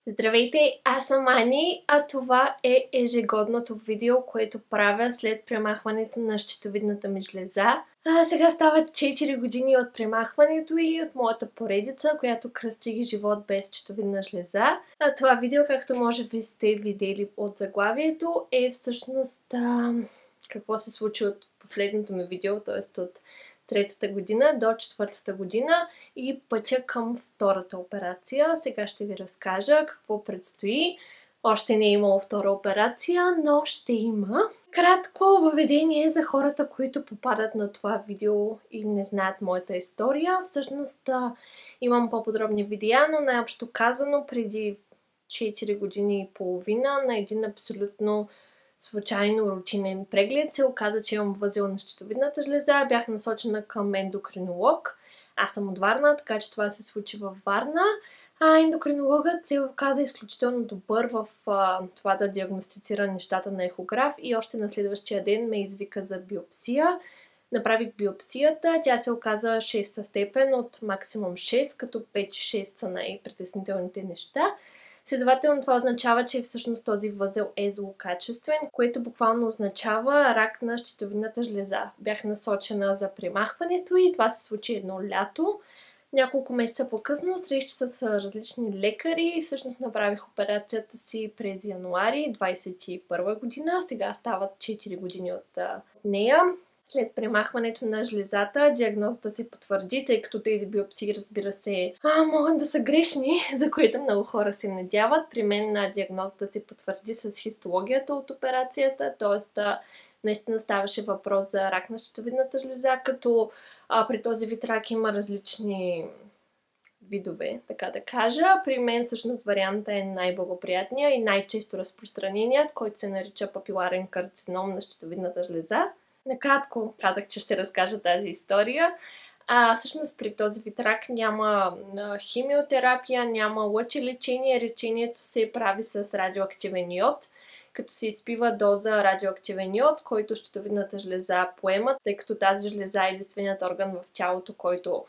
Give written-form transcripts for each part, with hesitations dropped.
Здравейте, аз съм Ани, а това е ежегодното видео, което правя след премахването на щитовидната ми жлеза. Сега стават 4 години от премахването и от моята поредица, която кръстих живот без щитовидна жлеза. Това видео, както може би сте видели от заглавието, е всъщност какво се случи от последното ми видео, т.е. от третата година до четвъртата година и пътя към втората операция. Сега ще ви разкажа какво предстои. Още не е имало втора операция, но ще има. Кратко въведение за хората, които попадат на това видео и не знаят моята история. Всъщност имам по-подробни видеа, но най-общо казано преди 4 години и половина на един абсолютно случайно рутинен преглед се оказа, че имам възел на щитовидната жлеза. Бях насочена към ендокринолог. Аз съм от Варна, така че това се случи във Варна. Ендокринологът се оказа изключително добър в това да диагностицира нещата на ехограф и още на следващия ден ме извика за биопсия. Направих биопсията, тя се оказа 6-та степен от максимум 6, като 5 и 6 са най-притеснителните неща. Следователно това означава, че всъщност този възел е злокачествен, което буквално означава рак на щитовидната жлеза. Бях насочена за премахването и това се случи едно лято. Няколко месеца по-късно срещи с различни лекари. Всъщност направих операцията си през януари 2021 година. Сега стават 4 години от нея. След премахването на жлезата, диагнозата се потвърди, тъй като тези биопсии, разбира се, могат да са грешни, за което много хора се надяват. При мен диагнозата се потвърди с хистологията от операцията, т.е. наистина ставаше въпрос за рак на щитовидната жлеза, като при този вид рак има различни видове, така да кажа. При мен всъщност варианта е най-благоприятният и най-често разпространеният, който се нарича папиларен карцином на щитовидната жлеза. Накратко казах, че ще разкажа тази история. Всъщност при този вид рак няма химиотерапия, няма лъчелечение. Лечението се прави с радиоактивен йод, като се изпива доза радиоактивен йод, който щитовидната жлеза поема, тъй като тази жлеза е единственият орган в тялото, който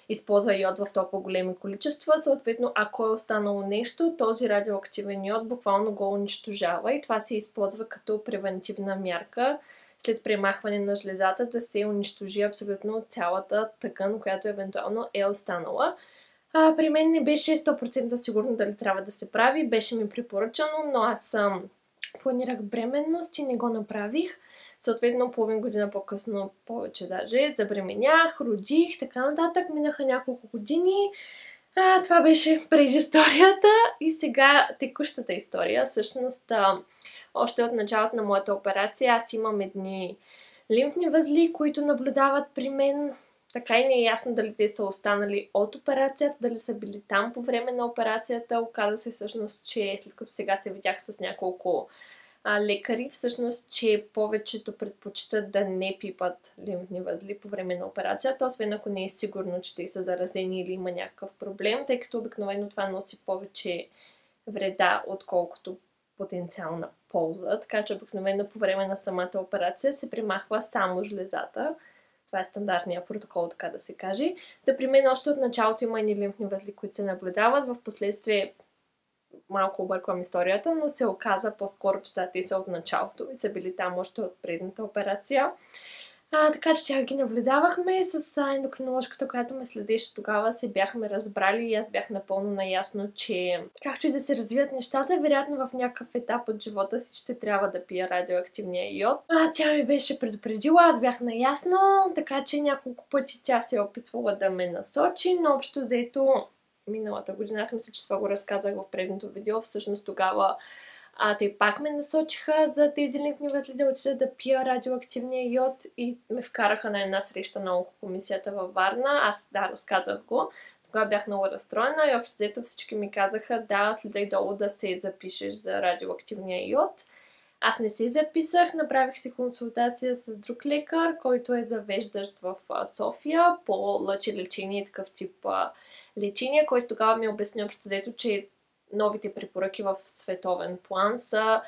използва йод в толкова големи количества. Съответно, ако е останало нещо, този радиоактивен йод буквално го унищожава и това се използва като превентивна мярка след премахване на жлезата да се унищожи абсолютно цялата тъкан, която евентуално е останала. При мен не беше 100% сигурно дали трябва да се прави, беше ми препоръчано, но аз планирах бременност и не го направих. Съответно, половин година по-късно, повече даже, забременях, родих, така нататък. Минаха няколко години. Това беше предисторията и сега текущата история. Всъщност, още от началото на моята операция аз имам едни лимфни възли, които наблюдават при мен. Така и не е ясно дали те са останали от операцията, дали са били там по време на операцията. Оказа се всъщност, че след като сега се видях с няколко лекари, всъщност, че повечето предпочитат да не пипат лимфни възли по време на операцията, освен ако не е сигурно, че те са заразени или има някакъв проблем, тъй като обикновено това носи повече вреда, отколкото потенциална полза. Така че обикновено по време на самата операция се премахва само жлезата. Това е стандартният протокол, така да се каже. Да, при мен още от началото има едни лимфни възли, които се наблюдават. В последствие малко обърквам историята, но се оказа по-скоро, че те са от началото и са били там още от предната операция. Така че тях ги наблюдавахме с ендокринологката, която ме следеше тогава, се бяхме разбрали и аз бях напълно наясно, че както и да се развият нещата, вероятно в някакъв етап от живота си ще трябва да пия радиоактивния йод. Тя ми беше предупредила, аз бях наясно, така че няколко пъти тя се е опитвала да ме насочи, но общо взето миналата година, аз мисля, че това го разказах в предното видео, всъщност тогава те пак ме насочиха за тези лимфни възли да отида да пия радиоактивния йод и ме вкараха на една среща на онкокомисията във Варна. Аз разказах го. Тогава бях много разстроена и общо взето всички ми казаха следай долу да се запишеш за радиоактивния йод. Аз не се записах, направих си консултация с друг лекар, който е завеждащ в София по лъчелечение и такъв тип лечение, който тогава ми обясни общо взето, че новите препоръки в световен план са,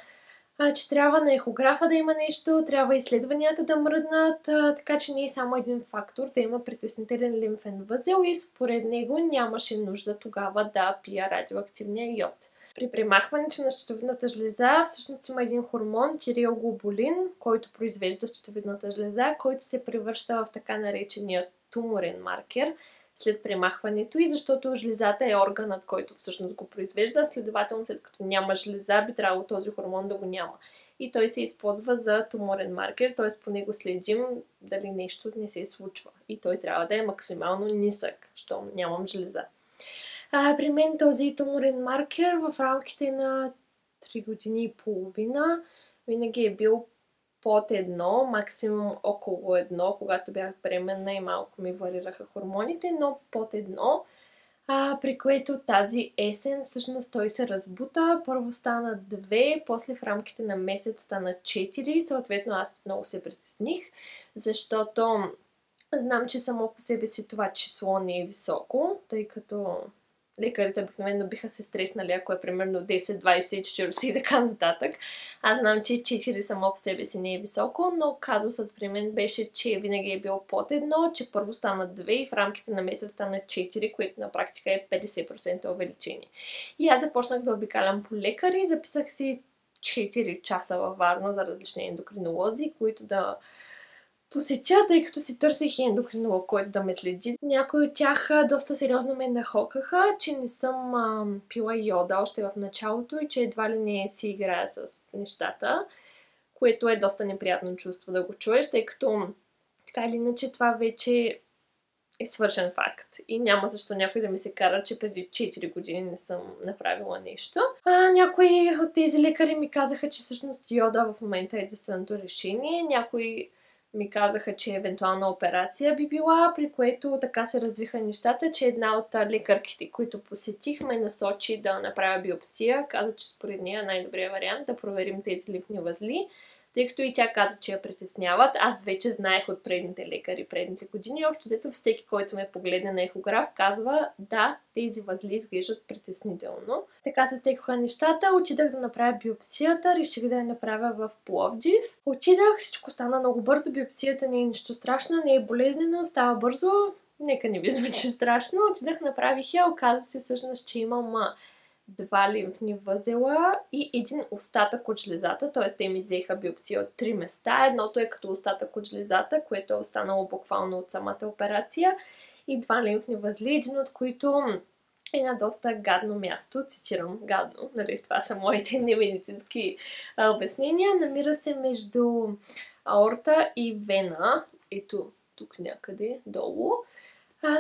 че трябва на ехографа да има нещо, трябва изследванията да мръднат, така че не е само един фактор да има притеснителен лимфен възел и според него нямаше нужда тогава да пия радиоактивния йод. При премахването на щитовидната жлеза всъщност има един хормон, тиреоглобулин, който произвежда щитовидната жлеза, който се превръща в така наречения туморен маркер след премахването и защото жлезата е органът, който всъщност го произвежда, следователно след като няма жлеза, би трябвало този хормон да го няма. И той се използва за туморен маркер, т.е. по него следим дали нещо не се случва. И той трябва да е максимално нисък, щом нямам жлеза. При мен този туморен маркер в рамките на 3 години и половина винаги е бил под 1, максимум около 1, когато бях бременна и малко ми варираха хормоните, но под 1. При което тази есен всъщност той се разбута. Първо стана 2, после в рамките на месец стана 4. Съответно аз много се притесних, защото знам, че само по себе си това число не е високо, тъй като лекарите обикновено биха се стреснали, ако е примерно 10, 20, 40 и така нататък. Аз знам, че 4 само по себе си не е високо, но казусът при мен беше, че винаги е бил под 1, че първо стана 2 и в рамките на месец стана 4, което на практика е 50% увеличение. И аз започнах да обикалям по лекари, записах си 4 часа във Варна за различни ендокринолози, които да посетя, тъй като си търсих и ендокринолог, който да ме следи. Някои от тях доста сериозно ме нахокаха, че не съм пила йода още в началото и че едва ли не си играя с нещата, което е доста неприятно чувство да го чуеш, тъй като така или иначе това вече е свършен факт. И няма защо някой да ми се кара, че преди 4 години не съм направила нещо. Някои от тези лекари ми казаха, че всъщност йода в момента е единственото решение. Някои ми казаха, че евентуална операция би била, при което така се развиха нещата, че една от лекарките, които посетих, ме насочи да направя биопсия. Каза, че според нея най-добрият вариант да проверим тези лимфни възли, тъй като и тя каза, че я притесняват. Аз вече знаех от предните лекари, предните години. Общо взето всеки, който ме погледне на ехограф, казва, да, тези възли изглеждат притеснително. Така се текоха нещата. Отидах да направя биопсията, реших да я направя в Пловдив. Отидах, всичко стана много бързо, биопсията не е нищо страшно, не е болезнено, става бързо. Нека не ви звучи страшно. Отидах, направих я, оказа се всъщност, че имам 2 лимфни възела и един остатък от жлезата, т.е. те ми взеха биопсия от 3 места. Едното е като остатък от жлезата, което е останало буквално от самата операция, и 2 лимфни възли, един от които е на доста гадно място, цитирам гадно, нали, това са моите немедицински обяснения. Намира се между аорта и вена, ето тук някъде долу.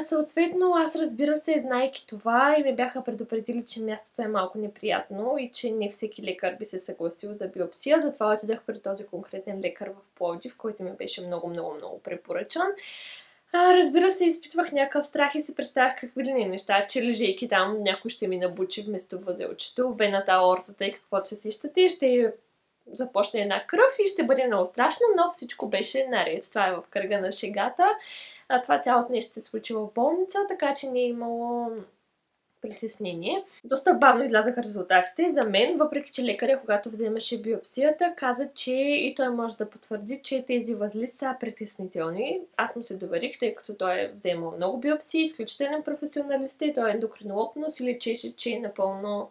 Съответно, аз разбира се, знайки това и ме бяха предупредили, че мястото е малко неприятно и че не всеки лекар би се съгласил за биопсия. Затова отидах при този конкретен лекар в Пловдив, който ми беше много препоръчан. Разбира се, изпитвах някакъв страх и си представях какви ли не неща, че лежейки там някой ще ми набучи вместо възелчето, вената, аортата и каквото се сещате, ще започне една кръв и ще бъде много страшно, но всичко беше наред. Това е в кръга на шегата. Това цялото нещо се случи в болница, така че не е имало притеснение. Доста бавно излязаха резултатите за мен, въпреки че лекаря, когато вземаше биопсията, каза, че и той може да потвърди, че тези възли са притеснителни. Аз му се доверих, тъй като той е вземал много биопсии, изключителен професионалист и той е ендокринолог, но си личеше, че напълно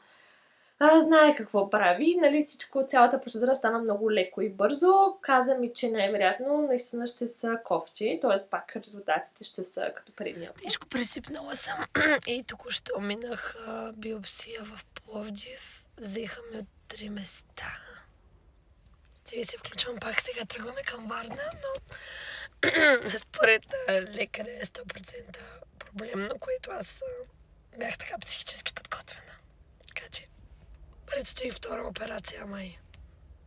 знае какво прави. Нали, всичко, цялата процедура стана много леко и бързо. Каза ми, че най-вероятно наистина ще са кофти, т.е. пак резултатите ще са като предния. Тежко пресипнала съм и току-що минах биопсия в Пловдив. Взеха ми от 3 места. Ти се включвам пак, сега тръгваме към Варна, но според лекаря е 100% проблемно, което аз бях така психически подготвена. Така че предстои втора операция, май.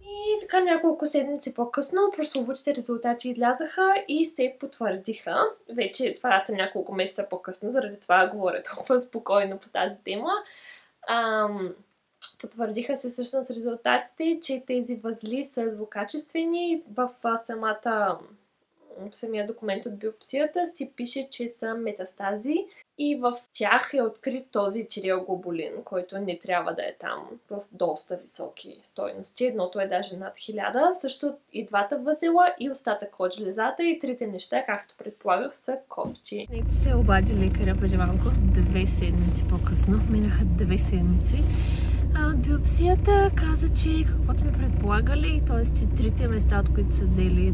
И така няколко седмици по-късно прословутите резултати излязаха и се потвърдиха. Вече това са няколко месеца по-късно, заради това говоря толкова спокойно по тази тема. Потвърдиха се всъщност резултатите, че тези възли са злокачествени. В самия документ от биопсията си пише, че са метастази и в тях е открит този тиреоглобулин, който не трябва да е там в доста високи стойности. Едното е даже над 1000. Също и 2 възела и остатък от жлезата и 3 неща, както предполагах, са кофти. Нейто се обади лекаря преди малко, 2 седмици по-късно. Минаха 2 седмици. От биопсията каза, че каквото ме предполагали, т.е. трите места, от които са взели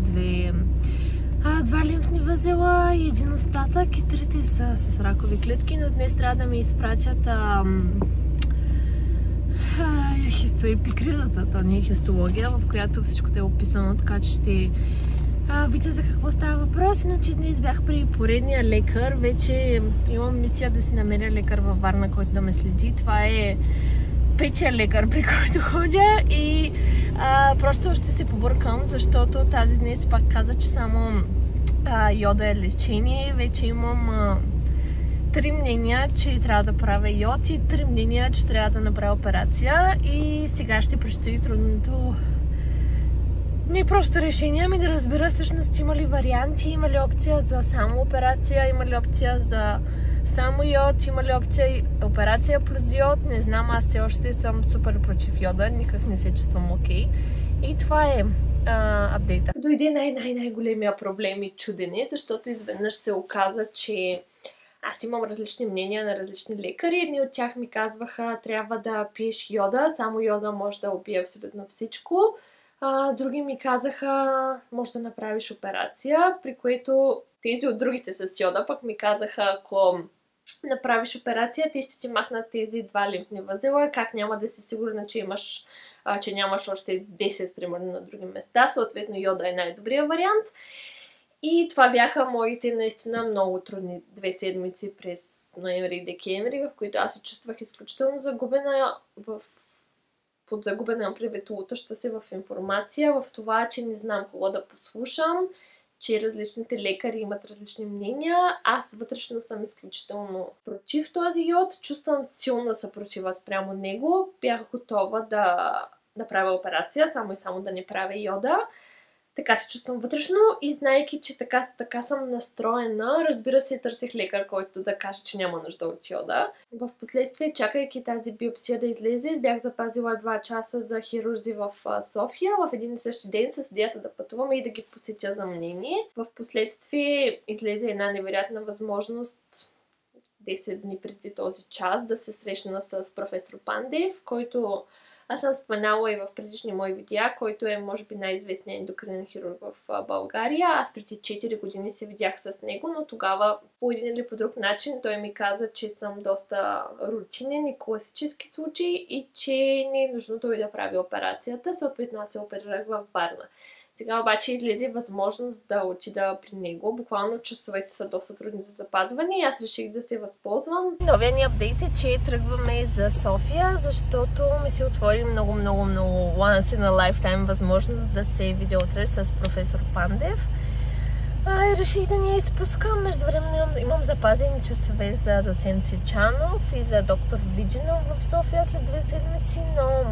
два лимфни възела и един остатък, и трите са с ракови клетки, но днес трябва да ми изпратят хистоепикризата, то не е хистология, в която всичко е описано, така че ще видя за какво става въпрос. Иначе днес бях при поредния лекар. Вече имам мисия да си намеря лекар във Варна, който да ме следи. Това е петия лекар, при който ходя, и просто ще се побъркам, защото тази днес пак каза, че само йода е лечение. Вече имам 3 мнения, че трябва да правя йод, и 3 мнения, че трябва да направя операция. И сега ще предстои трудното, не просто решение, ами да разбера всъщност има ли варианти, има ли опция за само операция, има ли опция за само йод, има ли опция операция плюс йод, не знам, аз все още съм супер против йода, никак не се чувствам окей. И това е апдейта. Дойде най-големия проблем и чудене, защото изведнъж се оказа, че аз имам различни мнения на различни лекари. Едни от тях ми казваха, трябва да пиеш йода, само йода може да убие абсолютно всичко. Други ми казаха, може да направиш операция, при което тези от другите с йода пък ми казаха, ако направиш операция, те ще ти махнат тези 2 лимфни възела, как няма да си сигурна, че нямаш още 10 примерно на други места, съответно йода е най-добрият вариант. И това бяха моите наистина много трудни 2 седмици през ноември и декември, в които аз се чувствах изключително загубена подзагубена лутаща се в информация, в това, че не знам кого да послушам, че различните лекари имат различни мнения. Аз вътрешно съм изключително против този йод, чувствам силна съпротива спрямо него. Бях готова да направя операция, само и само да не правя йода. Така се чувствам вътрешно и знайки, че така съм настроена, разбира се, търсих лекар, който да каже, че няма нужда от йода. В последствие, чакайки тази биопсия да излезе, бях запазила 2 часа за хирурзи в София, в един и същи ден с идеята да пътувам и да ги посетя за мнение. В последствие излезе една невероятна възможност 10 дни преди този час да се срещна с професор Пандев, който аз съм споменала и в предишни мои видеа, който е може би най-известният ендокринен хирург в България. Аз преди 4 години се видях с него, но тогава по един или по друг начин той ми каза, че съм доста рутинен и класически случай и че не е нужно той да прави операцията. Съответно аз се оперирах във Варна. Сега обаче излезе възможност да отида при него. Буквално часовете са доста трудни за запазване и аз реших да се възползвам. Новия ни апдейт е, че тръгваме за София, защото ми се отвори много once in a lifetime възможност да се видя утре с професор Пандев. И реших да не я изпускам. Междувременно имам запазени часове за доцент Сичанов и за доктор Виджинов в София след 2 седмици, но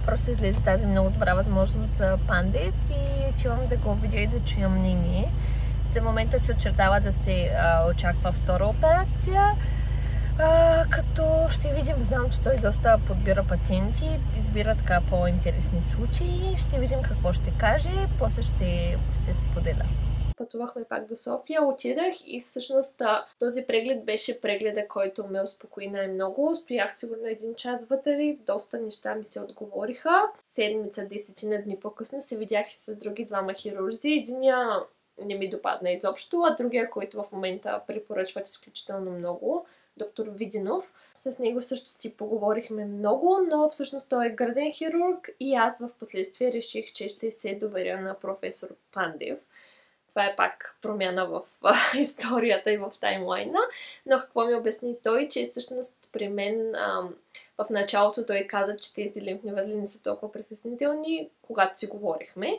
просто излезе тази много добра възможност за Пандев и отивам да го видя и да чуя мнение. За момента се очертава да се очаква втора операция, като ще видим, знам, че той доста подбира пациенти, избира така по-интересни случаи, ще видим какво ще каже, после ще споделя. Пътувахме пак до София, отидах и всъщност този преглед беше прегледа, който ме успокои най-много. Стоях сигурно 1 час вътре, доста неща ми се отговориха. Седмица, 10 дни по-късно се видях и с други 2 хирурзи. Единия не ми допадна изобщо, а другия, който в момента препоръчват изключително много, доктор Видинов. С него също си поговорихме много, но всъщност той е гърден хирург и аз в последствие реших, че ще се доверя на професор Пандев. Това е пак промяна в историята и в таймлайна. Но какво ми обясни той, че всъщност при мен в началото той каза, че тези лимфни възли не са толкова притеснителни, когато си говорихме.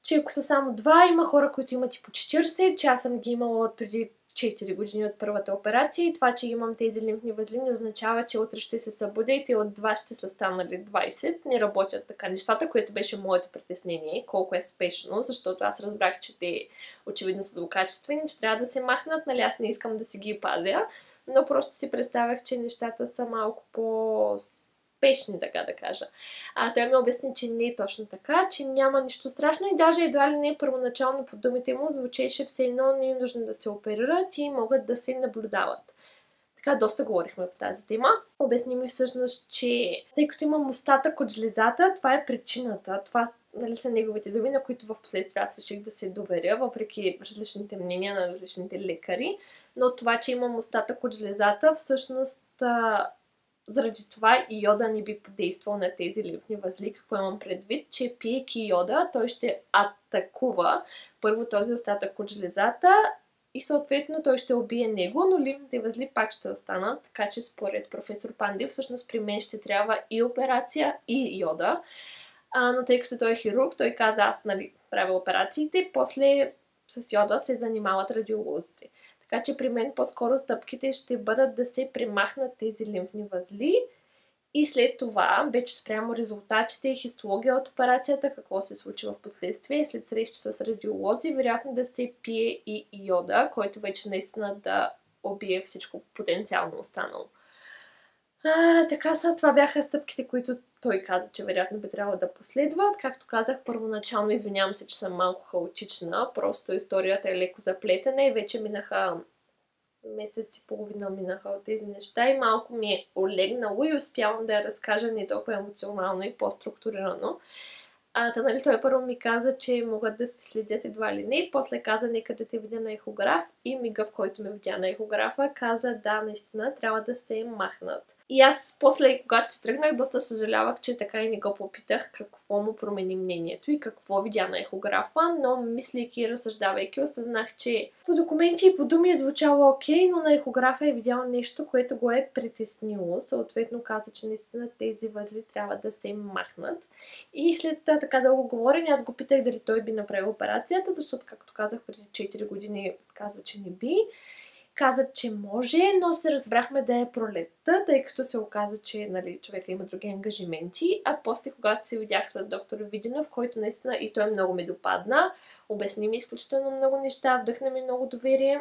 Че ако са само 2, има хора, които имат и по 40, че аз съм ги имала от преди 4 години от първата операция и това, че имам тези лимфни възли не означава, че утре ще се събудя и те от 2 ще са станали 20. Не работят така нещата, което беше моето притеснение, колко е спешно, защото аз разбрах, че те очевидно са злокачествени, че трябва да се махнат, нали аз не искам да си ги пазя, но просто си представях, че нещата са малко по-спешни, така да кажа. Той ми обясни, че не е точно така, че няма нищо страшно и даже едва ли не първоначално по думите му звучеше все едно не е нужно да се оперират и могат да се наблюдават. Така, доста говорихме по тази тема. Обясни ми всъщност, че тъй като имам остатък от жлезата, това е причината. Това са неговите думи, на които в последствие аз реших да се доверя, въпреки различните мнения на различните лекари. Но това, че имам остатък от жлезата, всъщност заради това йода не би подействал на тези лимфни възли. Какво имам предвид? Че пиейки йода, той ще атакува първо този остатък от жлезата и съответно той ще убие него, но лимфните възли пак ще останат. Така че според професор Пандев, всъщност при мен ще трябва и операция, и йода. Но тъй като той е хирург, той каза, аз правя операциите, после с йода се занимават радиолозите. Така че при мен по-скоро стъпките ще бъдат да се премахнат тези лимфни възли и след това, вече спрямо резултатите и хистология от операцията, какво се случи в последствие, след среща с радиолози, вероятно да се пие и йода, който вече наистина да убие всичко потенциално останало. Така са, това бяха стъпките, които той каза, че вероятно би трябвало да последват. Както казах, първоначално извинявам се, че съм малко хаотична, просто историята е леко заплетена и вече минаха месец и половина минаха от тези неща и малко ми е олегнало и успявам да я разкажа не толкова емоционално и по-структурирано. Той първо ми каза, че могат да се следят едва ли не, после каза, нека да те видя на ехограф и мига, в който ме видя на ехографа, каза, да, наистина трябва да се махнат. И аз после, когато се тръгнах, доста съжалявах, че така и не го попитах какво му промени мнението и какво видя на ехографа, но мислейки и разсъждавайки, осъзнах, че по документи и по думи е звучало окей, но на ехографа е видял нещо, което го е притеснило. Съответно каза, че наистина тези възли трябва да се махнат. И след така дълго говорене, аз го питах дали той би направил операцията, защото, както казах, преди 4 години каза, че не би. Каза, че може, но се разбрахме да е пролетта, тъй като се оказа, че човека има други ангажименти. А после, когато се видях с доктор Виденов, който наистина и той много ми допадна, обясни ми изключително много неща, вдъхна ми много доверие.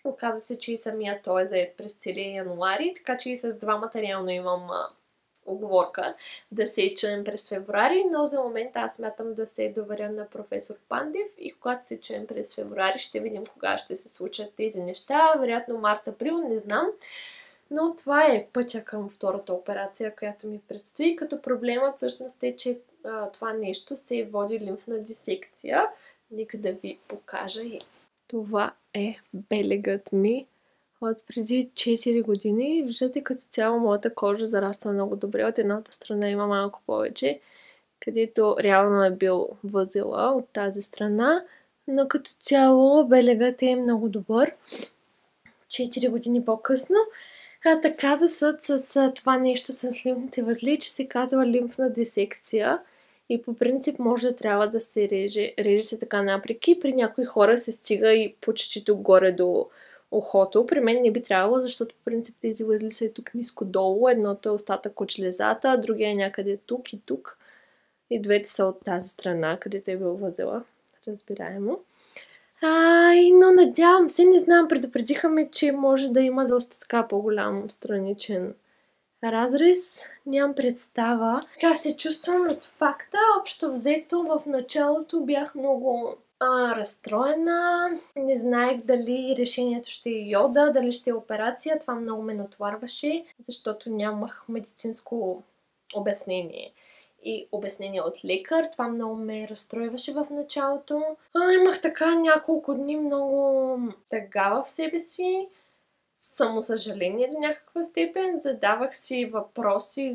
Оказа се, че и самия той е заед през целия януари, така че и с двамата реално имам оговорка да се чуем през февруари, но за момента аз смятам да се доверя на професор Пандев и когато се чуем през февруари ще видим кога ще се случат тези неща, вероятно март-април, не знам. Но това е пътя към втората операция, която ми предстои, като проблемът всъщност е, че това нещо се води лимфна дисекция. Нека да ви покажа и това е белегът ми от преди 4 години. Виждате, като цяло моята кожа зараства много добре. От едната страна има малко повече, където реално е бил възела от тази страна, но като цяло белегът е много добър. 4 години по-късно. Казусът с това нещо с лимфните възли, че се казва лимфна дисекция и по принцип може да трябва да се реже. Реже се така напреки. При някои хора се стига и почти до горе до ухото. При мен не би трябвало, защото по принцип тези възли са и тук ниско долу. Едното е остатък от жлезата, а другия е някъде тук и тук. И двете са от тази страна, където е бил възела. Разбираемо. Но надявам се, не знам, предупредиха ме, че може да има доста така по-голям страничен разрез. Нямам представа как се чувствам от факта. Общо взето в началото бях много разстроена. Не знаех дали решението ще е йода, дали ще е операция. Това много ме натоварваше, защото нямах медицинско обяснение и обяснение от лекар. Това много ме разстройваше в началото. Имах така няколко дни много тъга в себе си. Самосъжаление до някаква степен. Задавах си въпроси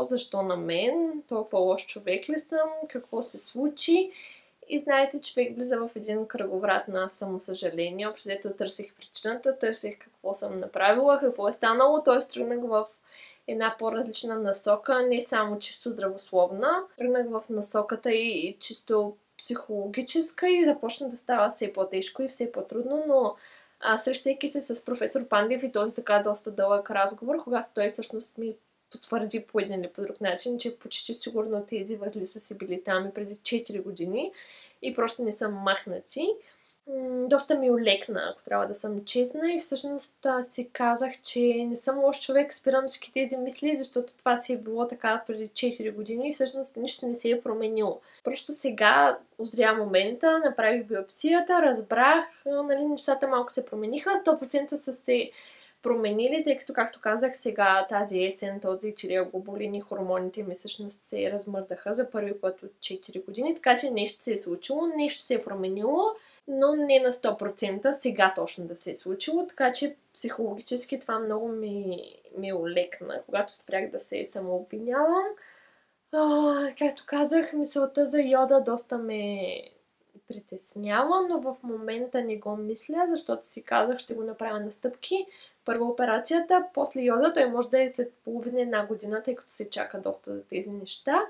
защо на мен, толкова лош човек ли съм, какво се случи. И знаете, човек влиза в един кръговрат на самосъжаление. Общо търсих причината, търсих какво съм направила, какво е станало. Т.е. тръгнах в една по-различна насока, не само чисто здравословна. Тръгнах в насоката и чисто психологическа и започна да става все по-тежко и все по-трудно, но срещайки се с професор Пандев и този така доста дълъг разговор, когато той всъщност ми потвърди по един или по друг начин, че почти сигурно тези възли са си били там и преди 4 години и просто не са махнати. Доста ми олекна, ако трябва да съм честна, и всъщност си казах, че не съм лош човек, спирам всички тези мисли, защото това си е било така преди 4 години и всъщност нищо не се е променило. Просто сега озря момента, направих биопсията, разбрах, нещата малко се промениха, 100% са се променили, тъй като, както казах, сега тази есен, този чирия-глобулин и хормоните ми всъщност се размърдаха за първи път от 4 години, така че нещо се е случило, нещо се е променило, но не на 100% сега точно да се е случило, така че психологически това много ми олекна, когато спрях да се самообвинявам. Както казах, мисълта за йода доста ме притеснява, но в момента не го мисля, защото си казах, ще го направя на стъпки. Първо операцията, после йода, той може да е след половина-една година, тъй като се чака доста за тези неща.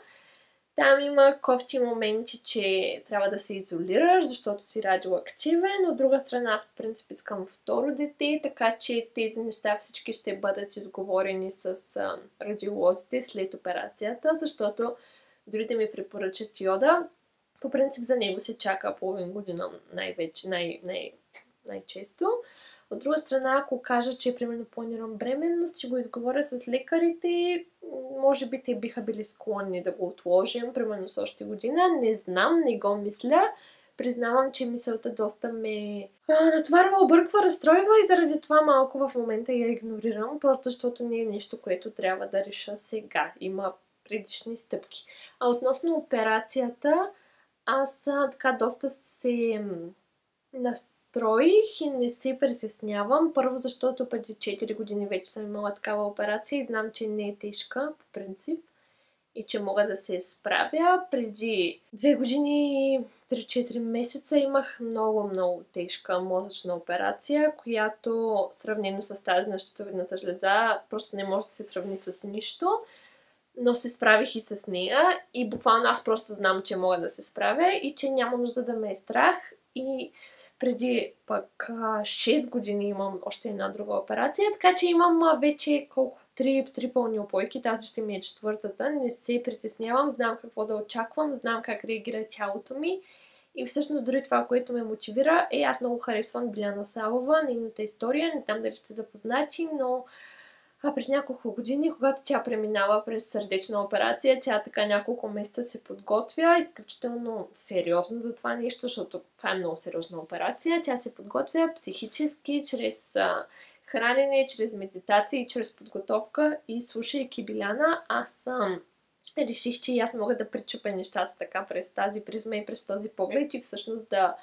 Там има кофти моменти, че трябва да се изолираш, защото си радиоактивен. От друга страна, аз в принцип искам второ дете, така че тези неща всички ще бъдат изговорени с радиолозите след операцията, защото дори да ми препоръчат йода, по принцип за него се чака половин година най-често. От друга страна, ако кажа, че примерно планирам бременност, ще го изговоря с лекарите, може би те биха били склонни да го отложим, примерно с още година. Не знам, не го мисля. Признавам, че мисълта доста ме натоварва, обърква, разстройва и заради това малко в момента я игнорирам, просто защото не е нещо, което трябва да реша сега. Има предишни стъпки. А относно операцията, аз така доста се настроих и не се притеснявам. Първо, защото преди 4 години вече съм имала такава операция и знам, че не е тежка по принцип и че мога да се справя. Преди 2 години и 3-4 месеца имах много тежка мозъчна операция, която сравнено с тази на щитовидната жлеза просто не може да се сравни с нищо. Но се справих и с нея и буквално аз просто знам, че мога да се справя и че няма нужда да ме е страх. И преди пък 6 години имам още една друга операция, така че имам вече три пълни опойки, тази ще ми е 4-та, не се притеснявам, знам какво да очаквам, знам как реагира тялото ми и всъщност дори това, което ме мотивира е, аз много харесвам Биляна Савова, нейната история, не знам дали сте запознати, но през няколко години, когато тя преминава през сърдечна операция, тя така няколко месеца се подготвя, изключително сериозно за това нещо, защото това е много сериозна операция. Тя се подготвя психически, чрез хранене, чрез медитация и чрез подготовка и слушайки Биляна, аз реших, че и аз мога да пречупя нещата така през тази призма и през този поглед и всъщност да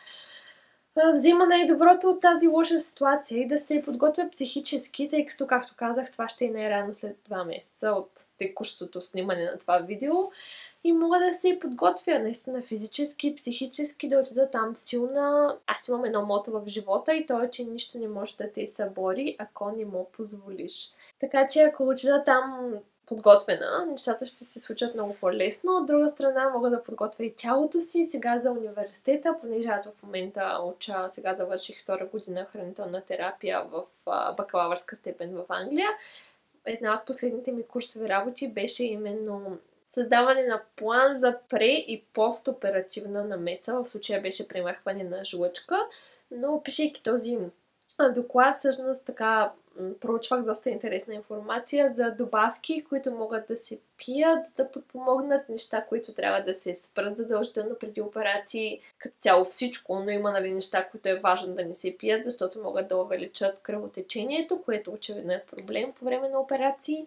взема най-доброто от тази лоша ситуация и да се подготвя психически, тъй като, както казах, това ще е най-рано след 2 месеца от текущото снимане на това видео. И мога да се подготвя наистина физически, психически, да отида там силна. Аз имам едно мото в живота и то е, че нищо не може да те събори, ако не му позволиш. Така че ако отида там подготвена, нещата ще се случат много по-лесно. От друга страна, мога да подготвя и тялото си сега за университета, понеже аз в момента уча, сега завърших 2 година хранителна терапия в бакалавърска степен в Англия. Една от последните ми курсови работи беше именно създаване на план за пре- и постоперативна намеса. В случая беше премахване на жлъчка, но пишейки този доклад, всъщност така проучвах доста интересна информация за добавки, които могат да се пият, да подпомогнат неща, които трябва да се спрат задължително преди операции. Като цяло всичко, но има неща, които е важно да не се пият, защото могат да увеличат кръвотечението, което очевидно е проблем по време на операции.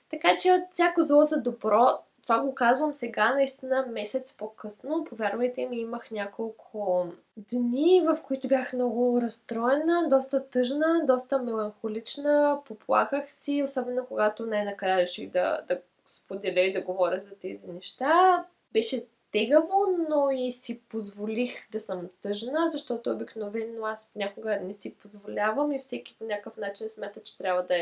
Така че от всяко зло за добро, това го казвам сега, наистина месец по-късно. Повярвайте ми, имах няколко дни, в които бях много разстроена, доста тъжна, доста меланхолична, поплаках си, особено когато най-накрая реших да споделя и да говоря за тези неща. Беше тегаво, но и си позволих да съм тъжна, защото обикновено аз някога не си позволявам и всеки по някакъв начин смята, че трябва да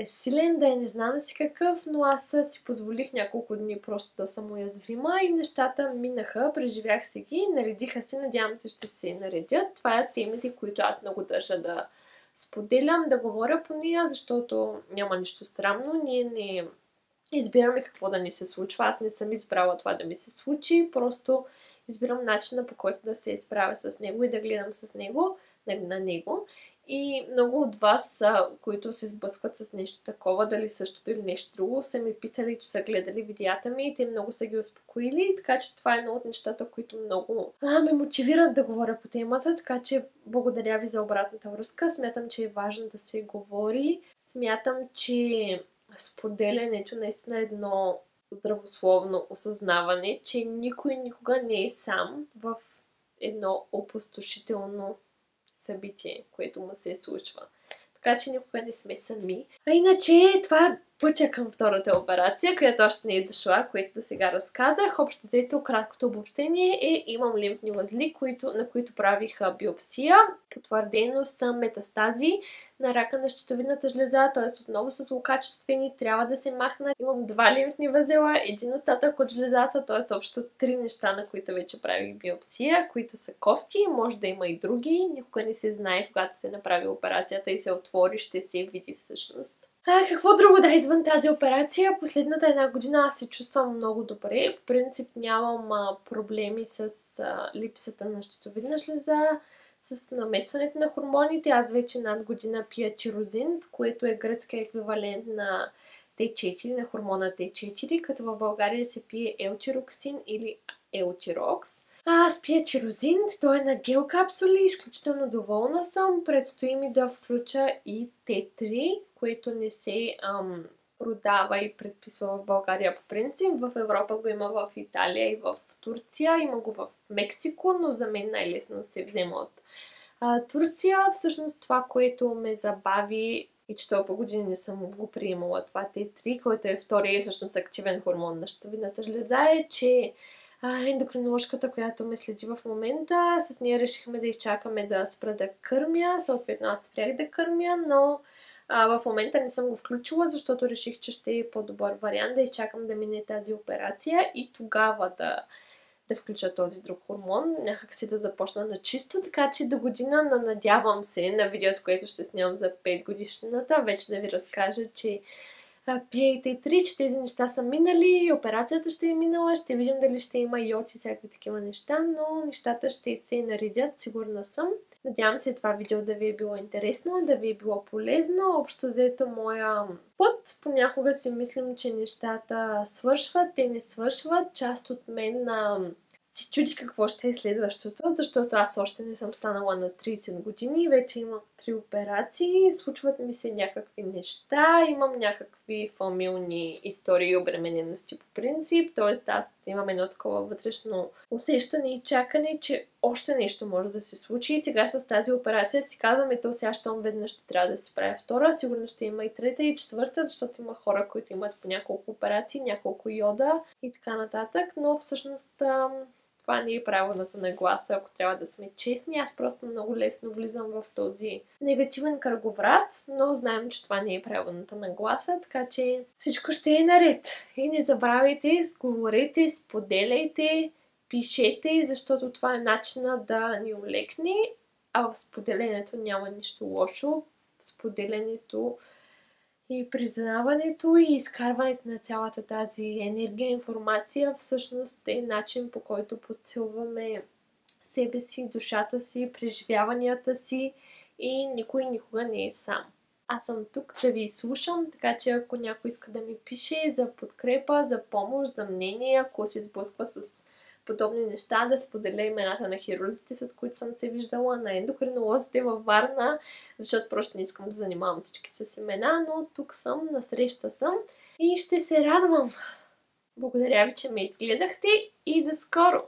е силен, да е не знам си какъв, но аз си позволих няколко дни просто да съм уязвима и нещата минаха, преживях си ги, наредиха се, надявам се ще се наредят. Това е темите, които аз много държа да споделям, да говоря по нея, защото няма нищо срамно, ние не избираме какво да ни се случва, аз не съм избрала това да ми се случи, просто избирам начина, по който да се изправя с него и да гледам с него, на него. И много от вас, които се сблъскват с нещо такова, дали същото или нещо друго, са ми писали, че са гледали видеята ми и те много са ги успокоили, така че това е едно от нещата, които много ме мотивират да говоря по темата, така че благодаря ви за обратната връзка. Смятам, че е важно да се говори. Смятам, че споделянето наистина е едно здравословно осъзнаване, че никой никога не е сам в едно опустошително събитие, което му се случва. Така че никога не сме сами. А иначе това е пътя към втората операция, която още не е дошла, което до сега разказах. Общо взето, краткото обобщение е: имам лимфни възли, на които правих биопсия. Потвърдено са метастази на рака на щитовидната жлеза, т.е. отново са злокачествени, трябва да се махнат. Имам 2 лимфни възела, един остатък от жлезата, т.е. общо 3 неща, на които вече правих биопсия, които са кофти, може да има и други. Никога не се знае, когато се направи операцията и се отвори, ще се види всъщност. Какво друго да извън тази операция? Последната 1 година аз се чувствам много добре. По принцип нямам проблеми с липсата на щитовидна жлеза, с намесването на хормоните. Аз вече над година пия тирозинт, което е гръцкия еквивалент на Т4, на хормона Т4, като в България се пие елтироксин или елтирокс. Аз пия тирозинт, той е на гел капсули, изключително доволна съм. Предстои ми да включа и Т3, което не се продава и предписва в България по принцип. В Европа го има в Италия и в Турция, има го в Мексико, но за мен най-лесно се взема от Турция. Всъщност това, което ме забави и че толкова години не съм го приемала, това Т3, който е втория всъщност активен хормон на щитовидната жлеза, е, че ендокринологката, която ме следи в момента, с нея решихме да изчакаме да спра да кърмя. Съответно аз спрях да кърмя, но в момента не съм го включила, защото реших, че ще е по-добър вариант да изчакам да мине тази операция и тогава да включа този друг хормон. Някак си да започна на чисто, така че до година, надявам се, на видеото, което ще снимам за 5 годишната, вече да ви разкажа, че пиейте и 3, че тези неща са минали, операцията ще е минала, ще видим дали ще има йод и всякакви такива неща, но нещата ще се наредят, сигурна съм. Надявам се това видео да ви е било интересно, да ви е било полезно. Общо взето моя път, понякога си мислим, че нещата свършват, те не свършват. Част от мен се чуди какво ще е следващото, защото аз още не съм станала на 30 години, вече имам 3 операции, случват ми се някакви неща, имам някакви фамилни истории и обременености по принцип, т.е. аз имам едно такова вътрешно усещане и чакане, че още нещо може да се случи и сега с тази операция си казвам, то сега щом веднъж ще трябва да си правя втора, сигурно ще има и трета и четвърта, защото има хора, които имат по няколко операции, няколко йода и така нататък, но всъщност това не е правилната нагласа, ако трябва да сме честни. Аз просто много лесно влизам в този негативен кръговрат, но знаем, че това не е правилната нагласа, така че всичко ще е наред. И не забравяйте, говорете, споделяйте, пишете, защото това е начинът да ни олекне, а в споделянето няма нищо лошо. Споделянето и признаването и изкарването на цялата тази енергия, информация всъщност е начин, по който подсилваме себе си, душата си, преживяванията си и никой никога не е сам. Аз съм тук да ви слушам, така че ако някой иска да ми пише за подкрепа, за помощ, за мнение, ако се сблъсква с подобни неща, да споделя имената на хирурзите, с които съм се виждала, на ендокринолозите във Варна, защото просто не искам да занимавам всички с имена, но тук съм, насреща съм и ще се радвам. Благодаря ви, че ме изгледахте и до скоро!